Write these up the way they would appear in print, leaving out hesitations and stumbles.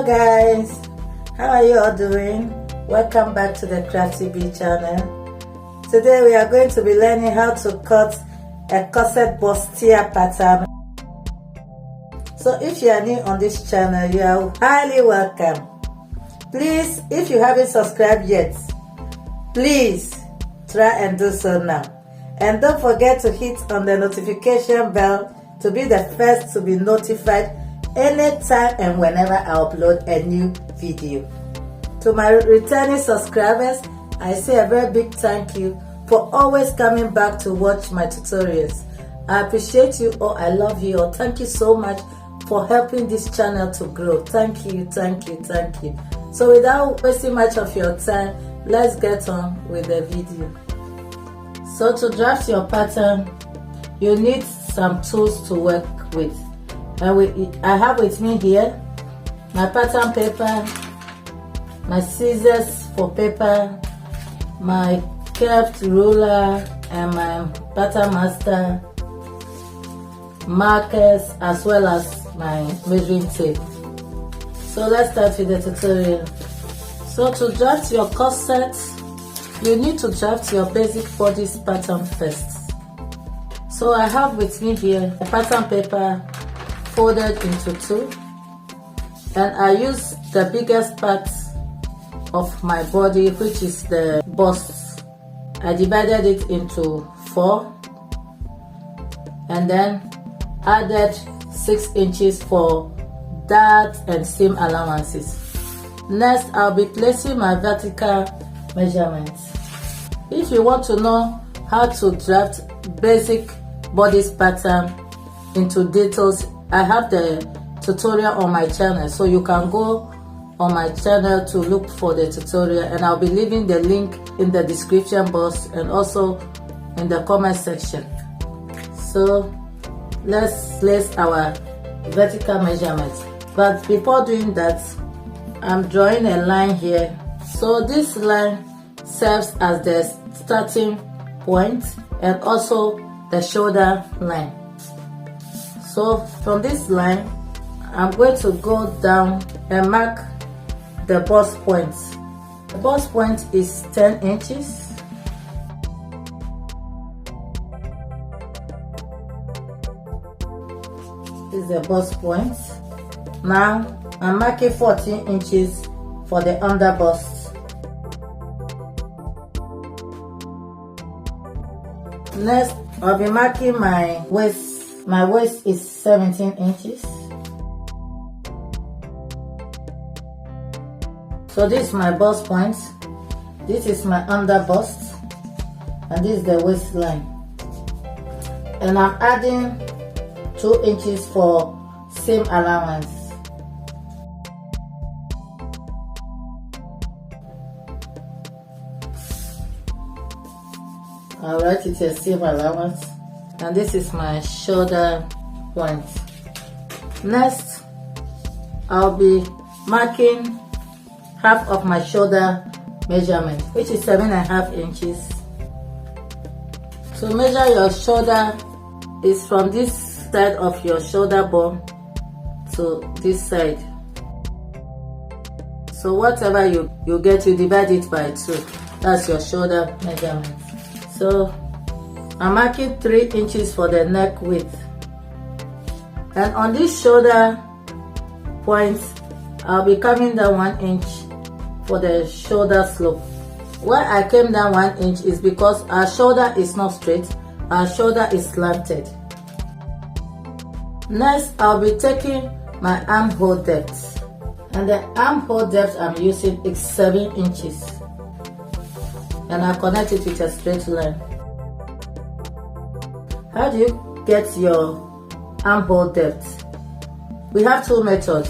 guys, how are you all doing? Welcome back to the Crafty channel. Today we are going to be learning how to cut a corset bustier pattern. So if you are new on this channel, you are highly welcome. Please, if you haven't subscribed yet, please try and do so now. And don't forget to hit on the notification bell to be the first to be notified anytime and whenever I upload a new video. To my returning subscribers, I say a very big thank you for always coming back to watch my tutorials. I appreciate you all. I love you all. Thank you so much for helping this channel to grow. Thank you, thank you, thank you. So without wasting much of your time, let's get on with the video. So to draft your pattern, you need some tools to work with. And I have with me here my pattern paper, my scissors for paper, my curved ruler, and my pattern master, markers, as well as my measuring tape. So let's start with the tutorial. So to draft your corset, you need to draft your basic bodice pattern first. So I have with me here a pattern paper folded into two, and I use the biggest part of my body, which is the bust. I divided it into 4 and then added 6 inches for dart and seam allowances. Next, I'll be placing my vertical measurements. If you want to know how to draft basic bodice pattern into details, I have the tutorial on my channel, so you can go on my channel to look for the tutorial, and I'll be leaving the link in the description box and also in the comment section. So let's place our vertical measurements, but before doing that, I'm drawing a line here. So this line serves as the starting point and also the shoulder line. So from this line, I'm going to go down and mark the bust point. The bust point is 10 inches. This is the bust point. Now I'm marking 14 inches for the under bust. Next, I'll be marking my waist. My waist is 17 inches. So this is my bust point, this is my under bust, and this is the waistline. And I'm adding 2 inches for seam allowance. I'll write it as seam allowance. And this is my shoulder point. Next, I'll be marking half of my shoulder measurement, which is 7.5 inches. To measure your shoulder is from this side of your shoulder bone to this side. So whatever you get, you divide it by 2. That's your shoulder measurement. So I'm marking 3 inches for the neck width. And on this shoulder point, I'll be coming down 1 inch for the shoulder slope. Why I came down 1 inch is because our shoulder is not straight, our shoulder is slanted. Next, I'll be taking my armhole depth. And the armhole depth I'm using is 7 inches. And I connect it with a straight line. How do you get your armhole depth? We have 2 methods.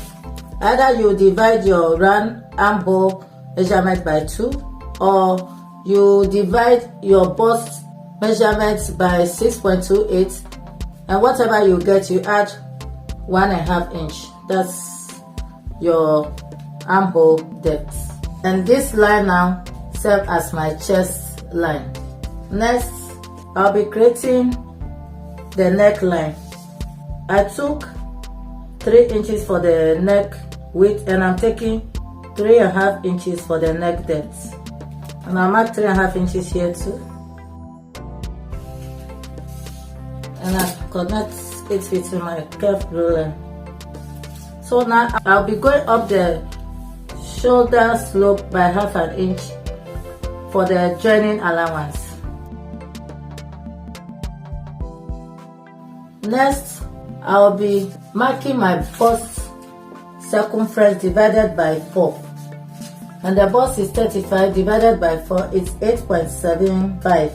Either you divide your round armhole measurement by 2, or you divide your bust measurements by 6.28, and whatever you get, you add 1.5 inch. That's your armhole depth. And this line now serves as my chest line. Next, I'll be creating the neckline. I took 3 inches for the neck width, and I'm taking 3.5 inches for the neck depth, and I'll mark 3.5 inches here too, and I connect it with my curved ruler. So now I'll be going up the shoulder slope by 1/2 inch for the joining allowance. Next, I'll be marking my bust circumference divided by 4, and the bust is 35 divided by 4, it's 8.75,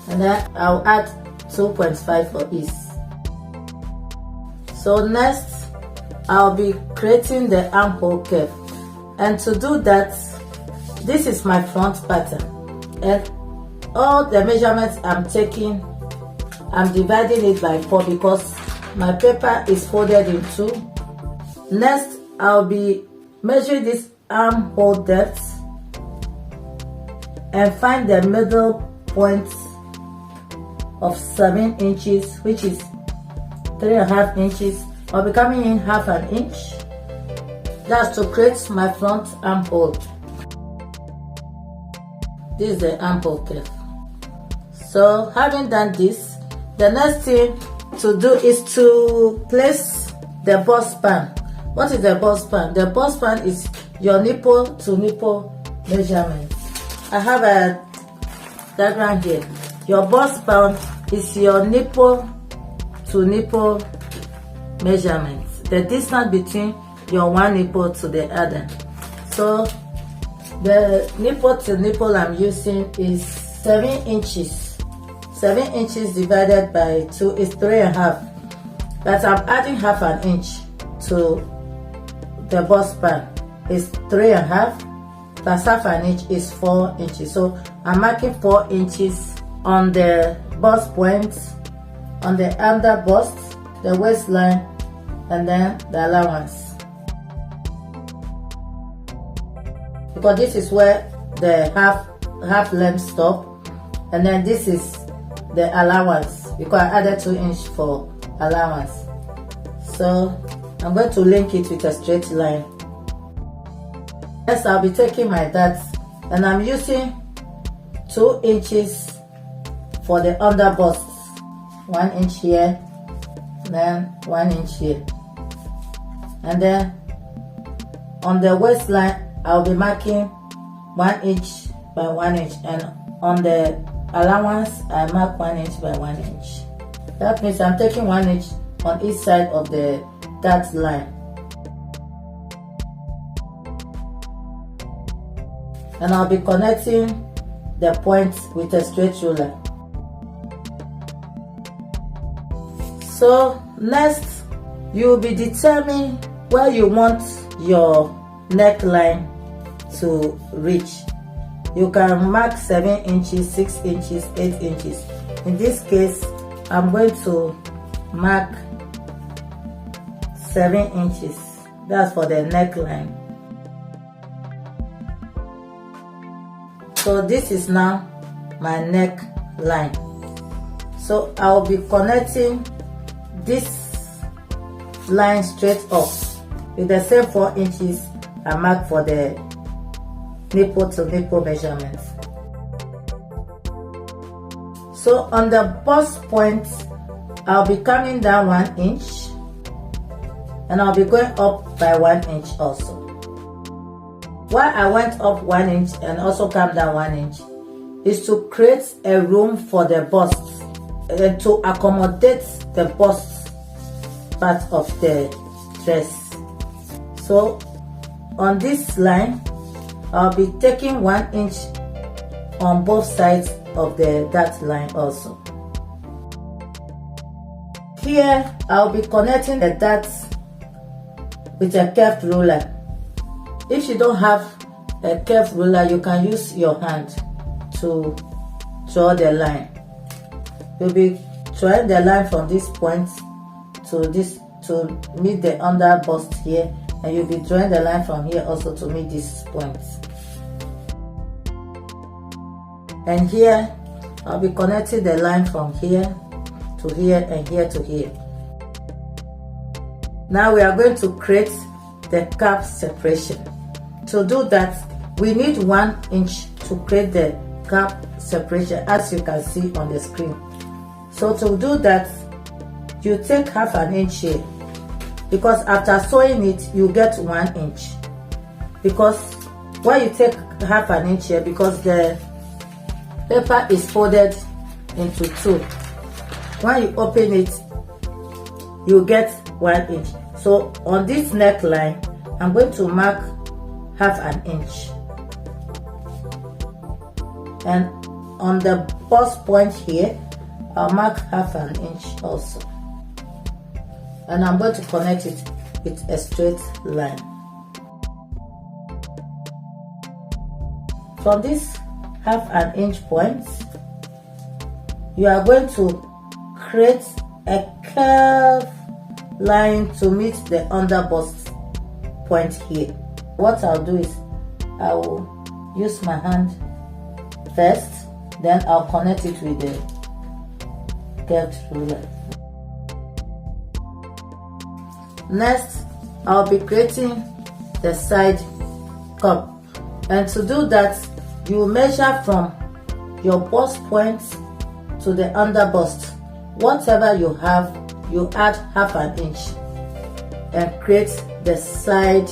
and then I'll add 2.5 for ease. So next, I'll be creating the armhole curve, and to do that, this is my front pattern, and all the measurements I'm taking, I'm dividing it by 4 because my paper is folded in 2. Next, I'll be measuring this armhole depth and find the middle point of 7 inches, which is 3.5 inches. I'll be coming in 1/2 inch. That's to create my front armhole. This is the armhole curve. So having done this, the next thing to do is to place the bust span. What is the bust span? The bust span is your nipple to nipple measurement. I have a diagram here. Your bust span is your nipple to nipple measurement, the distance between your one nipple to the other. So the nipple to nipple I'm using is 7 inches. 7 inches divided by 2 is 3.5, but I'm adding 1/2 inch to the bust span. Is 3.5 plus 1/2 inch is 4 inches. So I'm marking 4 inches on the bust point, on the under bust, the waistline, and then the allowance, because this is where the half length stop, and then this is the allowance because I added 2 inch for allowance. So I'm going to link it with a straight line. Next, I'll be taking my darts, and I'm using 2 inches for the under bust, 1 inch here, then 1 inch here, and then on the waistline I'll be marking 1 inch by 1 inch, and on the allowance I mark 1 inch by 1 inch. That means I'm taking 1 inch on each side of the dart line, and I'll be connecting the points with a straight ruler. So next, you'll be determining where you want your neckline to reach. You can mark 7 inches, 6 inches, 8 inches. In this case, I'm going to mark 7 inches. That's for the neckline. So this is now my neckline. So I'll be connecting this line straight up with the same 4 inches I mark for the nipple to nipple measurements. So on the bust point, I'll be coming down 1 inch, and I'll be going up by 1 inch also. Why I went up 1 inch and also come down 1 inch is to create a room for the bust and to accommodate the bust part of the dress. So on this line, I'll be taking 1 inch on both sides of the dart line also. Here, I'll be connecting the darts with a curved ruler. If you don't have a curved ruler, you can use your hand to draw the line. You'll be drawing the line from this point to this to meet the under bust here, and you'll be drawing the line from here also to meet this point. And here, I'll be connecting the line from here to here and here to here. Now we are going to create the cap separation. To do that, we need 1 inch to create the cap separation, as you can see on the screen. So to do that, you take half an inch here, because after sewing it you get 1 inch. Because why you take half an inch here, because the paper is folded into 2. When you open it, you get 1 inch. So on this neckline, I'm going to mark half an inch, and on the bust point here, I'll mark half an inch also, and I'm going to connect it with a straight line. From this half an inch point, you are going to create a curve line to meet the under bust point here. What I'll do is I will use my hand first, then I'll connect it with the curved ruler. Next, I'll be creating the side cup, and to do that, you measure from your bust point to the under bust. Whatever you have, you add half an inch and create the side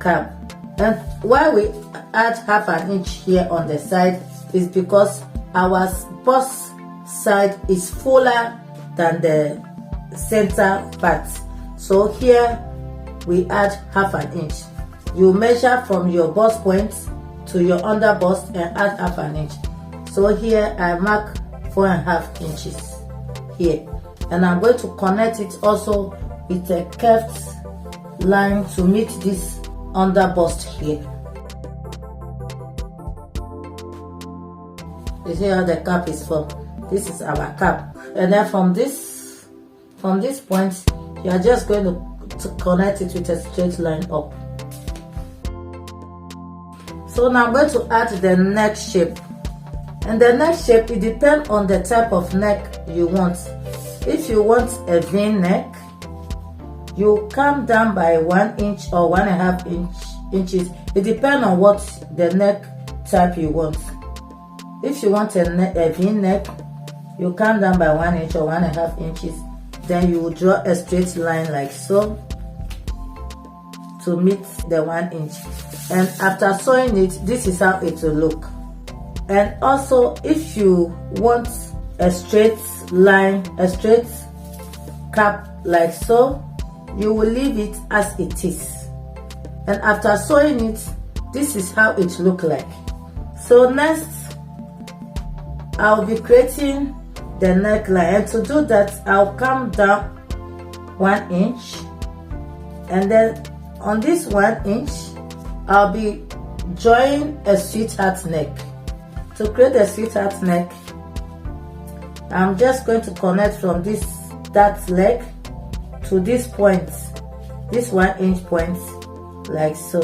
cap. And why we add half an inch here on the side is because our bust side is fuller than the center part. So here we add half an inch. You measure from your bust point to your under bust and add half an inch. So here I mark 4.5 inches here, and I'm going to connect it also with a curved line to meet this under bust here. You see how the cap is formed. This is our cap, and then from this point, you are just going to connect it with a straight line up. So now I'm going to add the neck shape. And the neck shape, it depends on the type of neck you want. If you want a V-neck, you come down by 1 inch or 1.5 inches. It depends on what the neck type you want. If you want a V-neck, you come down by 1 inch or 1.5 inches. Then you will draw a straight line like so to meet the 1 inch. And after sewing it, this is how it will look. And also, if you want a straight line, a straight cap like so, you will leave it as it is. And after sewing it, this is how it look like. So next, I'll be creating the neckline. And to do that, I'll come down 1 inch, and then on this 1 inch, I'll be drawing a sweetheart neck. To create a sweetheart neck, I'm just going to connect from that leg to this point, this 1 inch point, like so.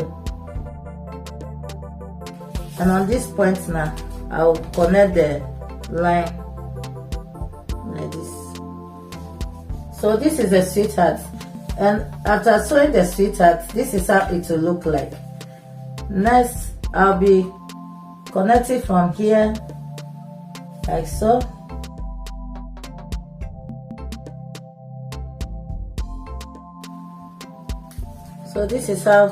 And on this point now, I'll connect the line like this. So this is the sweetheart, and after sewing the sweetheart, this is how it will look like. Next, I'll be connecting from here like so. So this is how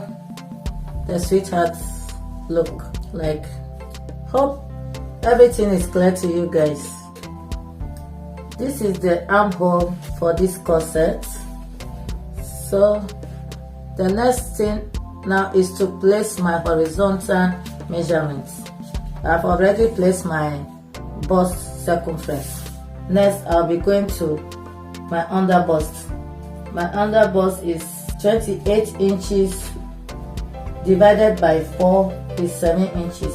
the sweethearts look like. Hope everything is clear to you guys. This is the armhole for this corset. So the next thing now is to place my horizontal measurements. I've already placed my bust circumference. Next, I'll be going to my under bust. My under bust is 28 inches divided by 4 is 7 inches.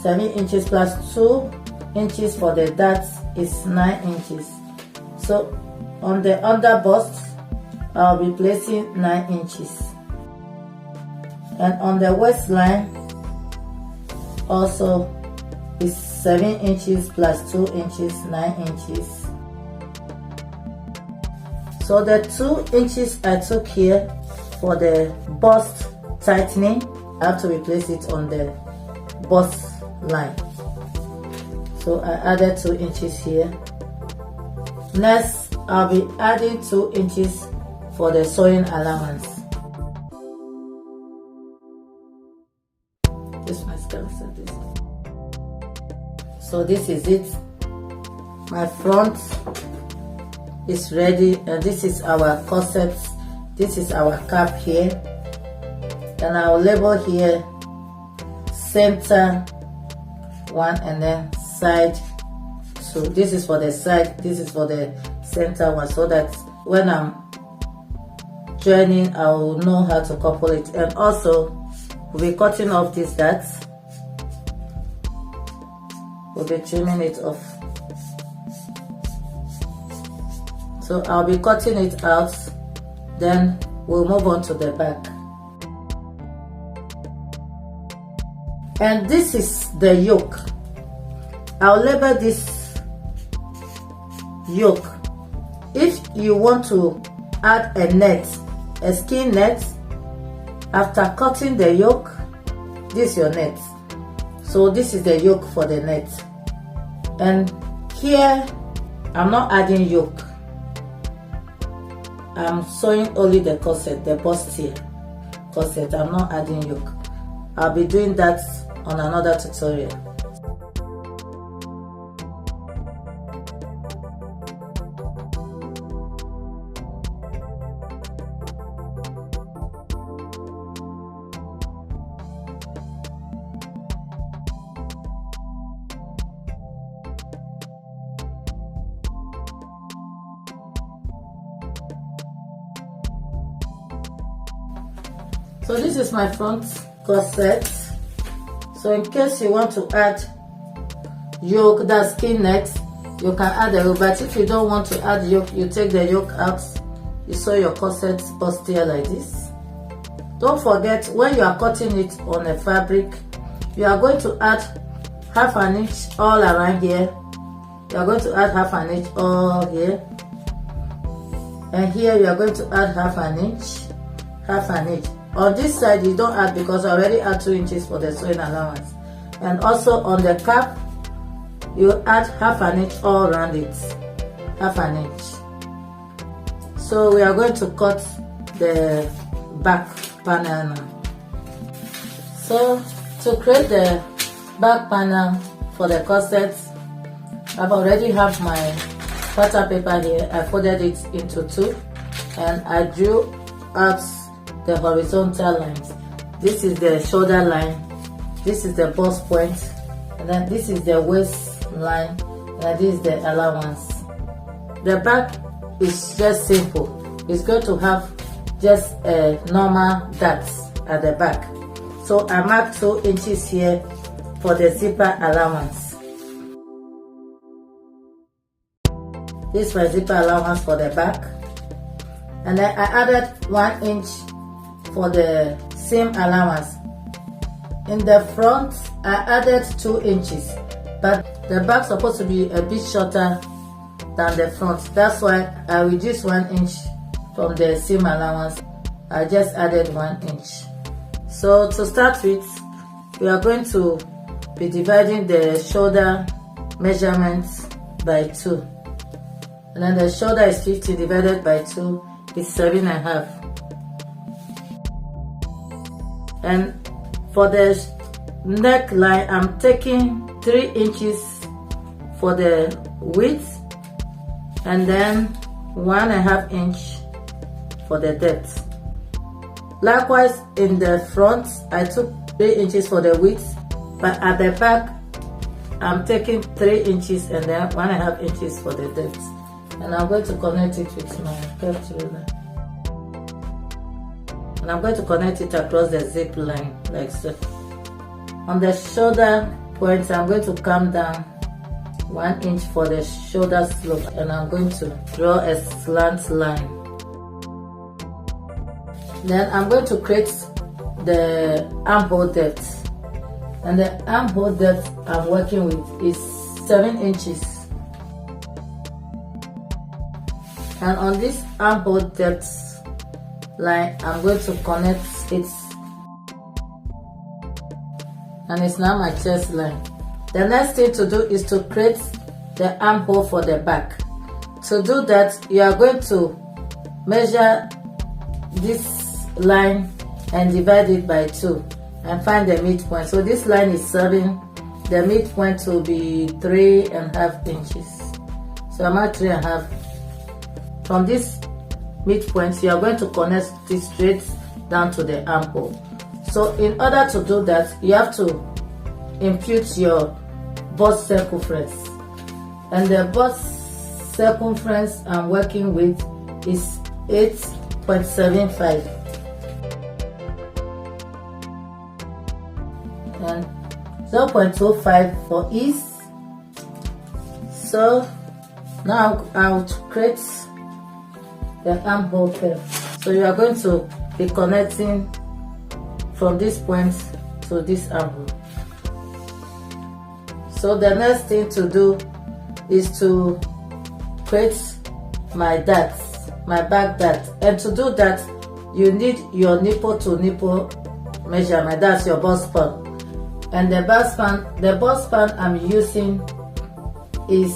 7 inches plus 2 inches for the darts is 9 inches. So on the under bust, I'll be placing 9 inches. And on the waistline also is 7 inches plus 2 inches, 9 inches. So the 2 inches I took here for the bust tightening, I have to replace it on the bust line. So I added 2 inches here. Next, I'll be adding 2 inches for the sewing allowance. This is my scale. So this is it. My front is ready, and this is our corset. This is our cap here, and I'll label here center 1 and then side 2. This is for the side, this is for the center one, so that when I'm joining I will know how to couple it. And also we'll be cutting off this darts. We'll be trimming it off. So I'll be cutting it out, then we'll move on to the back. And this is the yoke. I'll label this yoke. If you want to add a net, a skin net, after cutting the yoke, this is your net. So this is the yoke for the net. And here I'm not adding yoke. I'm sewing only the corset, the bustier corset. I'm not adding yoke. I'll be doing that on another tutorial. So this is my front corset. So in case you want to add yoke, that skin net, you can add a yoke. But if you don't want to add yoke, you take the yoke out, you sew your corset bustier like this. Don't forget, when you are cutting it on a fabric, you are going to add half an inch all around here. You are going to add half an inch all here. And here you are going to add half an inch, half an inch. On this side you don't add because I already add 2 inches for the sewing allowance. And also on the cap, you add half an inch all around it, half an inch. So we are going to cut the back panel now. So to create the back panel for the corset, I've already have my pattern paper here. I folded it into 2 and I drew out the horizontal lines. This is the shoulder line, this is the bust point, and then this is the waist line, and this is the allowance. The back is just simple. It's going to have just a normal dart at the back. So I marked 2 inches here for the zipper allowance. This is my zipper allowance for the back, and then I added 1 inch for the seam allowance. In the front I added 2 inches, but the back is supposed to be a bit shorter than the front. That's why I reduced 1 inch from the seam allowance. I just added 1 inch. So to start with, we are going to be dividing the shoulder measurements by 2, and then the shoulder is 50 divided by 2 is 7.5. And for the neckline, I'm taking 3 inches for the width and then 1.5 inch for the depth. Likewise, in the front, I took 3 inches for the width, but at the back, I'm taking 3 inches and then 1.5 inches for the depth. And I'm going to connect it with my curved ruler. And I'm going to connect it across the zip line like so. On the shoulder point, I'm going to come down 1 inch for the shoulder slope, and I'm going to draw a slant line. Then I'm going to create the armhole depth, and the armhole depth I'm working with is 7 inches. And on this armhole depth line, I'm going to connect it, and it's now my chest line. The next thing to do is to create the armhole for the back. To do that, you are going to measure this line and divide it by 2 and find the midpoint. So this line is 7, the midpoint will be 3.5 inches. So I'm at 3.5. From this midpoint, you are going to connect this straight down to the armhole. So in order to do that, you have to impute your bust circumference, and the bust circumference I'm working with is 8.75 and 0.25 for ease. So now I'll create the armhole curve. So you are going to be connecting from this point to this armhole. So the next thing to do is to create my darts, my back dart. And to do that, you need your nipple to nipple measurement. That's your bust span. And the bust span I'm using is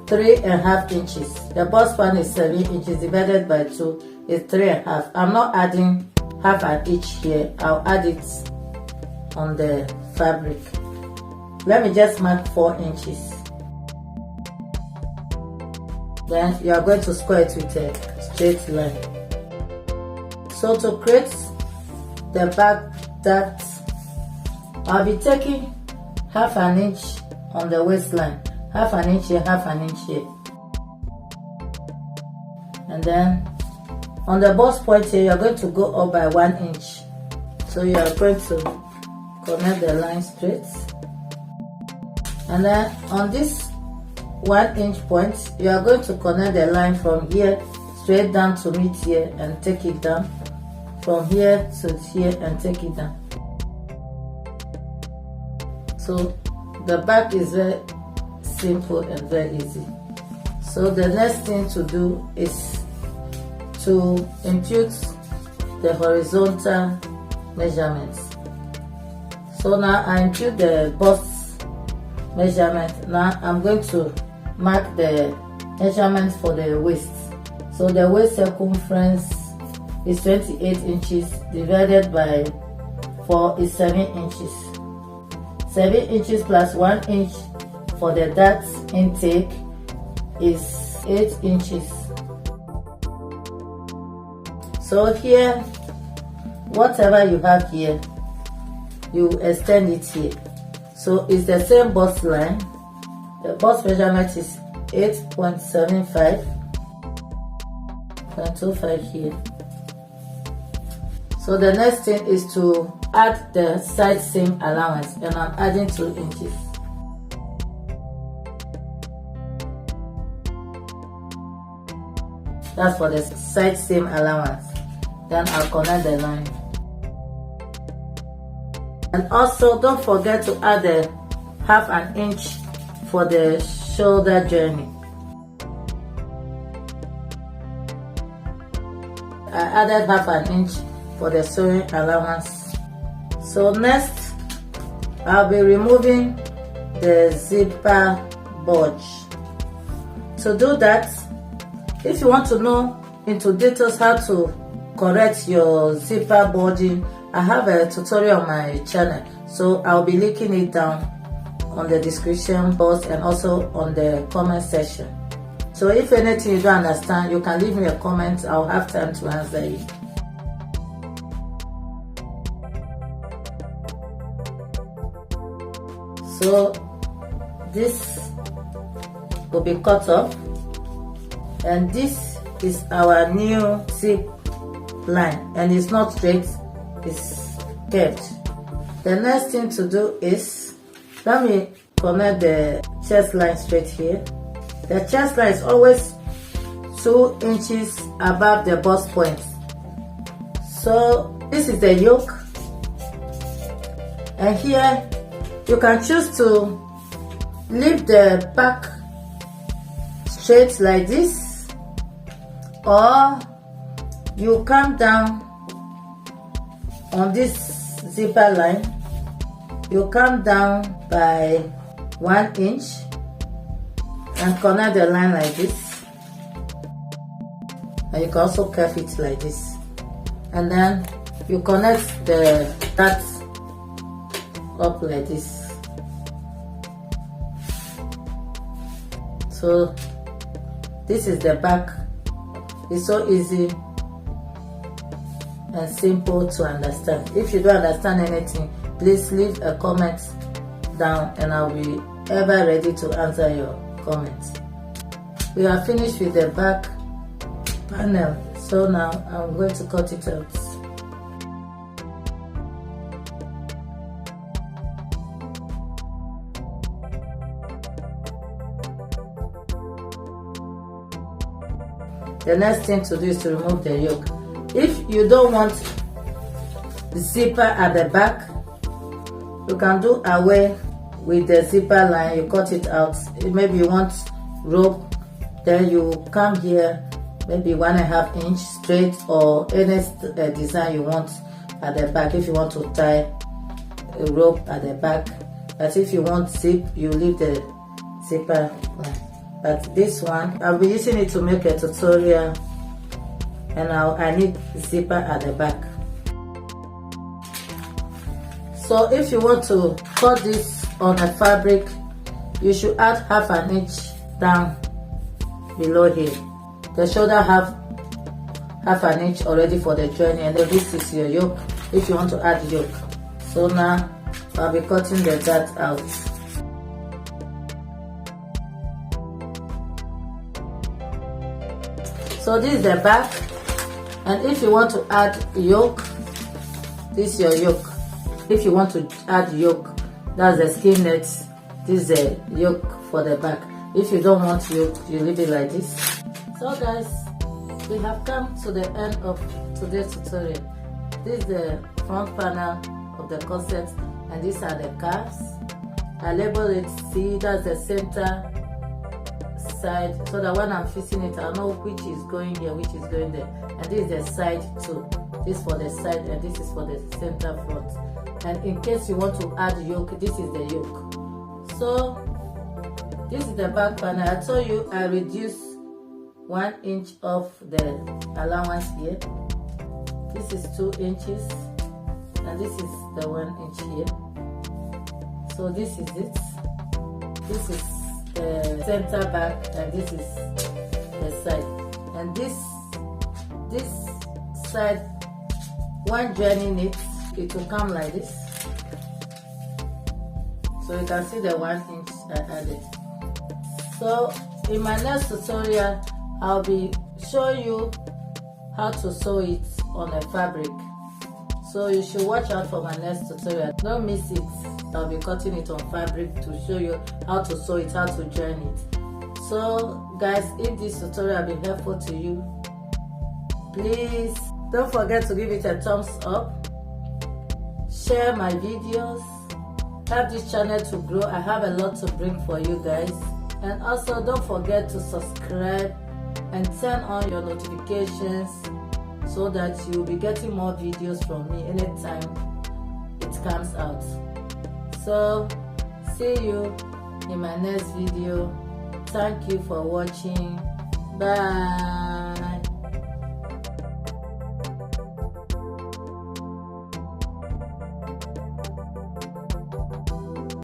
3.5 inches. The bust span is 7 inches divided by 2 is 3.5. I'm not adding half an inch here. I'll add it on the fabric. Let me just mark 4 inches. Then you are going to square it with a straight line. So to create the back dart, I'll be taking half an inch on the waistline, half an inch here, half an inch here. And then on the bust point here, you are going to go up by 1 inch. So you are going to connect the line straight. And then on this 1 inch point, you are going to connect the line from here straight down to meet here and take it down. From here to here and take it down. So the back is very simple and very easy. So the next thing to do is to impute the horizontal measurements. So now I impute the bust measurement. Now I'm going to mark the measurements for the waist. So the waist circumference is 28 inches divided by 4 is 7 inches. 7 inches plus 1 inch for the dart intake is 8 inches. So here, whatever you have here, you extend it here. So it's the same bust line. The bust measurement is 8.75 and 25 here. So the next thing is to add the side seam allowance, and I'm adding 2 inches. That's for the side seam allowance. Then I'll connect the line. And also don't forget to add a half an inch for the shoulder joining. I added half an inch for the sewing allowance. So next, I'll be removing the zipper bulge. To do that, if you want to know into details how to correct your zipper bulging, I have a tutorial on my channel, so I'll be linking it down on the description box and also on the comment section. So if anything you don't understand, you can leave me a comment. I'll have time to answer you. So this will be cut off, and this is our new zip line, and it's not straight, it's curved. The next thing to do is, let me connect the chest line straight here. The chest line is always 2 inches above the bust point. So this is the yoke, and here you can choose to leave the back straight like this, or you come down on this zipper line, you come down by 1 inch and connect the line like this, and you can also curve it like this, and then you connect that up like this. So this is the back. It's so easy and simple to understand. If you don't understand anything, please leave a comment down and I'll be ever ready to answer your comments. We are finished with the back panel, so now I'm going to cut it out. The next thing to do is to remove the yoke. If you don't want the zipper at the back, you can do away with the zipper line. You cut it out. Maybe you want rope, then you come here, maybe 1.5 inch straight, or any design you want at the back. If you want to tie a rope at the back, but if you want zip, you leave the zipper line. But this one, I'll be using it to make a tutorial, and I need zipper at the back. So if you want to cut this on a fabric, you should add 1/2 inch down below here. The shoulder have 1/2 inch already for the joining, and then this is your yoke if you want to add yoke. So now I'll be cutting the dart out. So this is the back, and if you want to add yoke, this is your yoke. If you want to add yoke, that's the skin net. This is the yoke for the back. If you don't want yoke, you leave it like this. So guys, we have come to the end of today's tutorial. This is the front panel of the corset, and these are the calves. I label it, see, that's the center side, so that when I'm fixing it, I know which is going here, which is going there. And this is the side too. This for the side, and this is for the center front. And in case you want to add yoke, this is the yoke. So this is the back panel. I told you I reduced 1 inch of the allowance here. This is 2 inches, and this is the 1 inch here. So this is it. This is the center back, and this is the side. And this side, when joining it, it will come like this. So you can see the 1 inch I added. So in my next tutorial, I'll be showing you how to sew it on a fabric. So you should watch out for my next tutorial. Don't miss it. I'll be cutting it on fabric to show you how to sew it, how to join it. So guys, if this tutorial has been helpful to you, please don't forget to give it a thumbs up, share my videos, help this channel to grow. I have a lot to bring for you guys. And also don't forget to subscribe and turn on your notifications so that you'll be getting more videos from me anytime it comes out. So see you in my next video. Thank you for watching. Bye.